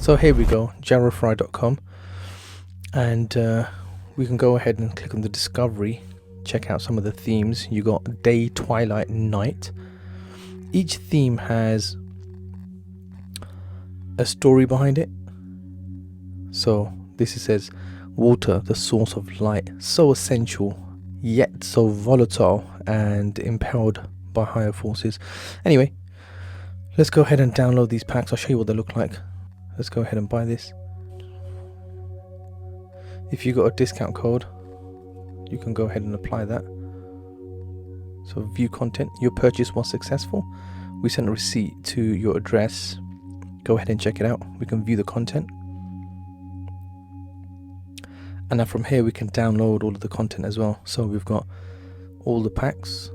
So here we go, jarofry.com, and we can go ahead and click on the discovery, check out some of the themes. You got day, twilight, night. Each theme has a story behind it. So this says water, the source of light, so essential yet so volatile and impelled by higher forces. Anyway, let's go ahead and download these packs. I'll show you what they look like. Let's go ahead and buy this. If you got a discount code, you can go ahead and apply that. So view content, your purchase was successful. We sent a receipt to your address. Go ahead and check it out. We can view the content. And now from here we can download all of the content as well. So we've got all the packs.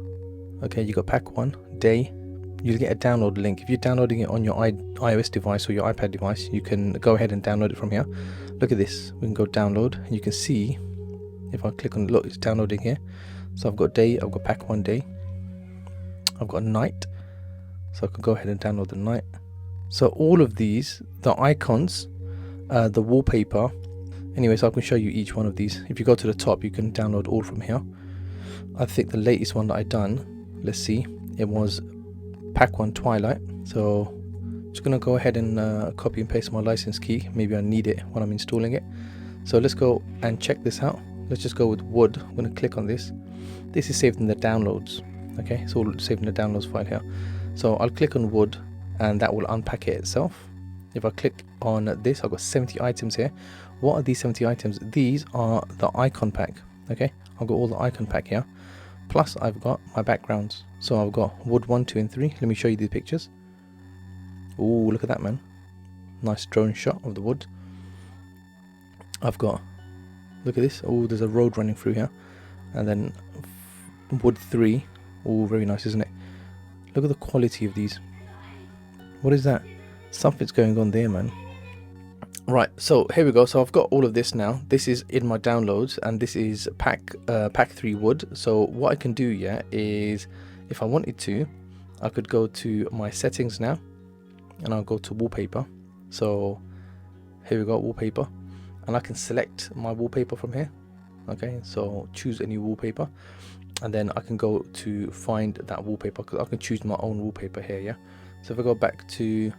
Okay, you got pack 1, day. You'll get a download link. If you're downloading it on your iOS device or your iPad device, you can go ahead and download it from here. Look at this. We can go download, and you can see, if I click on look, it's downloading here. So I've got day, I've got pack 1 day. I've got night. So I can go ahead and download the night. So all of these, the icons, the wallpaper. Anyway, so I can show you each one of these. If you go to the top, you can download all from here. I think the latest one that I done, let's see, it was pack 1 twilight. So I'm just gonna go ahead and copy and paste my license key. Maybe I need it when I'm installing it. So let's go and check this out. Let's just go with wood. I'm gonna click on this. This is saved in the downloads. Okay, it's all saved in the downloads file here. So I'll click on wood and that will unpack it itself. If I click on this, I've got 70 items here. What are these 70 items? These are the icon pack. Okay, I've got all the icon pack here. Plus I've got my backgrounds. So I've got wood 1, 2 and 3. Let me show you these pictures. Oh, look at that, man. Nice drone shot of the wood. I've got, look at this. Oh, there's a road running through here. And then wood 3. Oh, very nice, isn't it? Look at the quality of these. What is that? Something's going on there, man. Right, so here we go. So I've got all of this now. This is in my downloads, and this is pack 3 wood. So what I can do, yeah, is if I wanted to, I could go to my settings now, and I'll go to wallpaper. So here we go, wallpaper, and I can select my wallpaper from here. Okay, so choose a new wallpaper, and then I can go to find that wallpaper, because I can choose my own wallpaper here. Yeah, so if I go back to,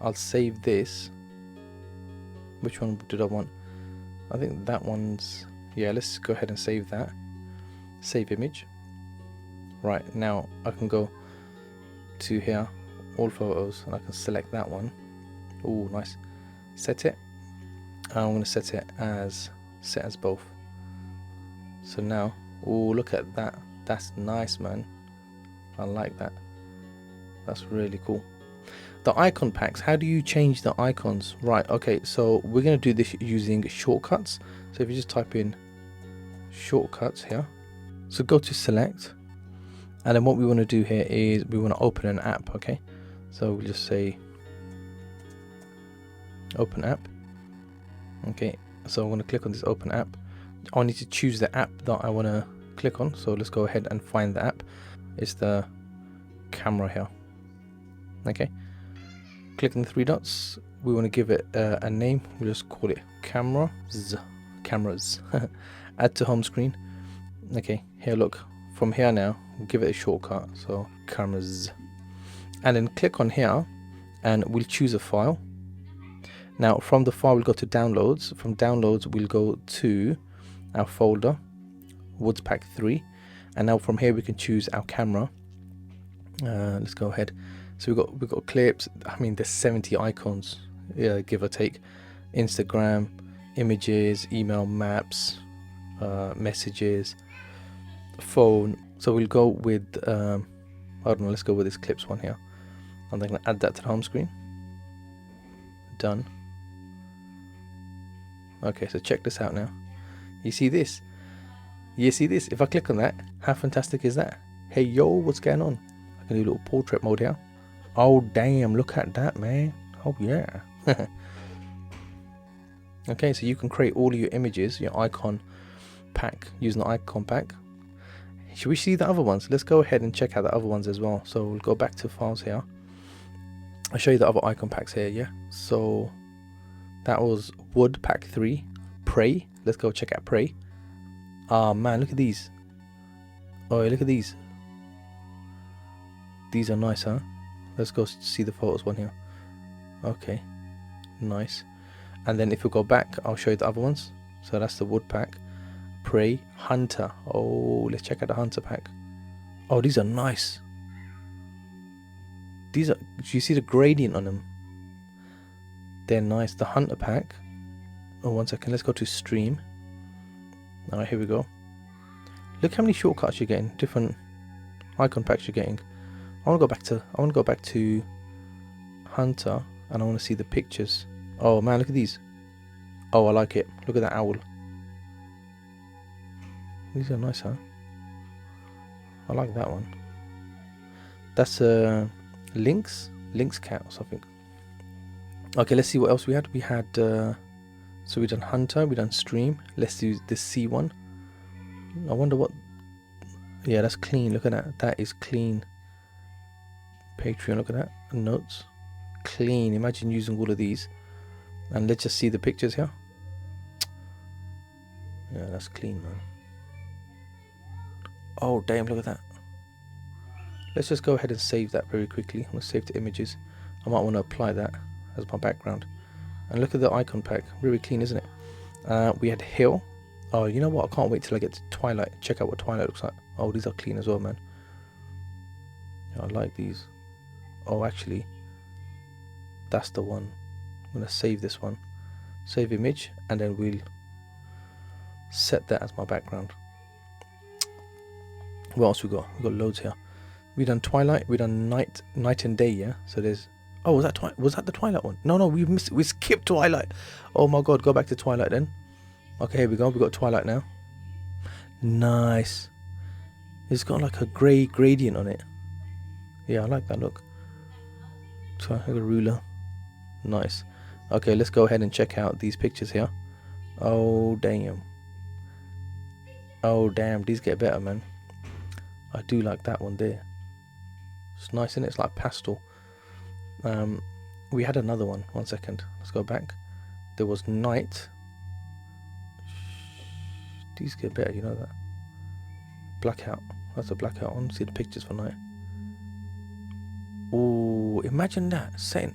I'll save this. Which one did I want? I think that one's, yeah, let's go ahead and save that. Save image. Right, now I can go to here, all photos, and I can select that one. Oh, nice. Set it. And I'm going to set it as both. So now, oh, look at that. That's nice, man. I like that. That's really cool. The icon packs, how do you change the icons? Right, okay, so we're going to do this using shortcuts. So if you just type in shortcuts here, so go to select, and then what we want to do here is we want to open an app. Okay, so we'll just say open app. Okay, so I'm going to click on this open app. I need to choose the app that I want to click on, so let's go ahead and find the app. It's the camera here. Okay, click on the 3 dots. We want to give it a name. We'll just call it cameras. Add to home screen. Okay, here, look, from here now we'll give it a shortcut, so cameras, and then click on here and we'll choose a file. Now from the file we'll go to downloads. From downloads we'll go to our folder woods pack 3, and now from here we can choose our camera. Let's go ahead. So we've got clips. I mean, there's 70 icons, yeah, give or take. Instagram, images, email, maps, messages, phone. So we'll go with I don't know, let's go with this clips one here. I'm going to add that to the home screen. Done. Okay, so check this out now. You see this? You see this? If I click on that, how fantastic is that? Hey yo, what's going on? I can do a little portrait mode here. Oh damn, look at that, man. Oh yeah. Okay, so you can create all of your images, your icon pack, using the icon pack. Should we see the other ones? Let's go ahead and check out the other ones as well. So we'll go back to files here. I'll show you the other icon packs here. Yeah, so that was wood pack 3. Pray, let's go check out Pray. Ah man, look at these. Oh, look at these. These are nice, huh? Let's go see the photos one here. Okay, nice. And then if we go back, I'll show you the other ones. So that's the wood pack. Prey, Hunter. Oh, let's check out the Hunter pack. Oh, these are nice. These are, do you see the gradient on them? They're nice. The Hunter pack. Oh, 1 second. Let's go to stream. Alright, here we go. Look how many shortcuts you're getting. Different icon packs you're getting. I want to go back to Hunter, and I want to see the pictures. Oh man, look at these. Oh, I like it. Look at that owl. These are nice, huh? I like that one. That's Lynx cat or something. Okay, let's see what else we had. We had so we done Hunter, we done Stream. Let's do the C one. I wonder what. Yeah, that's clean. Look at that. That is clean. Patreon. Look at that. Notes. Clean. Imagine using all of these. And let's just see the pictures here. Yeah, that's clean, man. Oh damn, look at that. Let's just go ahead and save that very quickly. I'm going to save the images. I might want to apply that as my background. And look at the icon pack. Really clean, isn't it? We had Hill. Oh, you know what? I can't wait till I get to Twilight. Check out what Twilight looks like. Oh, these are clean as well, man. Yeah, I like these. Oh, actually, that's the one. I'm going to save this one. Save image. And then we'll set that as my background. What else we got? We got loads here. We done Twilight. We done night and day. Yeah. So there's. Oh, was that the Twilight one? No, we missed. We skipped Twilight. Oh my God, go back to Twilight then. Okay, here we go. We got Twilight now. Nice. It's got like a grey gradient on it. Yeah, I like that look. So I got a ruler. Nice. Okay, let's go ahead and check out these pictures here. Oh damn. Oh damn, these get better, man. I do like that one there. It's nice, isn't it? It's like pastel. We had another one. 1 second. Let's go back. There was night. These get better, you know that. Blackout. That's a blackout one. See the pictures for night. Oh, imagine that. Setting.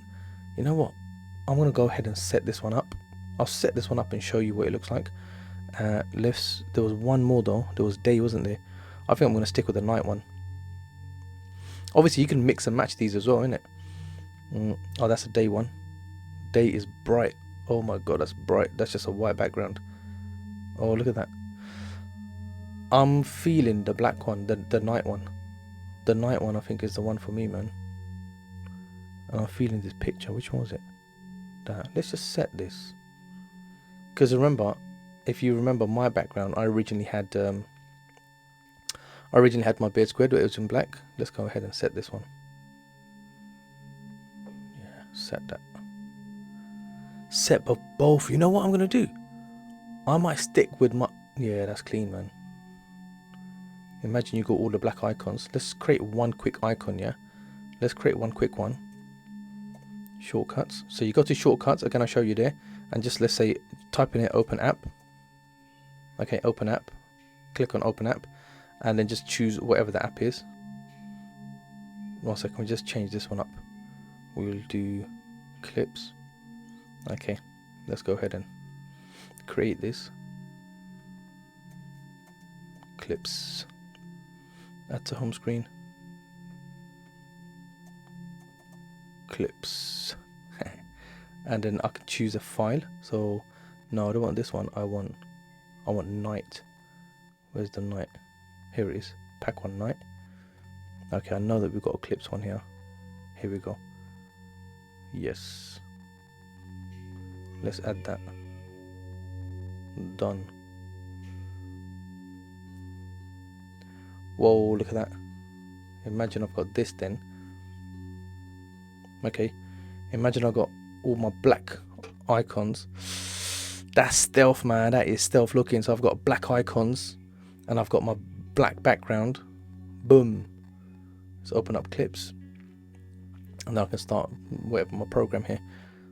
You know what? I'm going to go ahead and set this one up. I'll set this one up and show you what it looks like. There was one more though. There was day, wasn't there? I think I'm going to stick with the night one. Obviously, you can mix and match these as well, innit? Oh, that's a day one. Day is bright. Oh my God, that's bright. That's just a white background. Oh, look at that. I'm feeling the black one, the night one. The night one, I think, is the one for me, man. And I'm feeling this picture. Which one was it? That. Let's just set this. Because remember, if you remember my background, I originally had my beard squared, but it was in black. Let's go ahead and set this one. Yeah, set that. Set both. You know what I'm going to do? I might stick with my... Yeah, that's clean, man. Imagine you got all the black icons. Let's create one quick icon, yeah? Let's create one quick one. Shortcuts. So you go to shortcuts. Again, I'll show you there. And just, let's say, type in it, open app. Okay, open app. Click on open app. And then just choose whatever the app is. 1 second, we just change this one up. We'll do clips. Okay, let's go ahead and create this. Clips. Add to home screen. Clips. And then I can choose a file. So no, I don't want this one. I want night. Where's the night? Here it is. Pack one night. Okay, I know that we've got a clips one here. Here we go. Yes. Let's add that. Done. Whoa, look at that. Imagine I've got this then. Okay. Imagine I've got all my black icons. That's stealth, man. That is stealth looking. So I've got black icons and I've got my black background. Boom. Let's open up clips. and then I can start whatever my program here.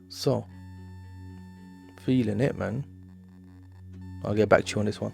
So feeling it, man. I'll get back to you on this one.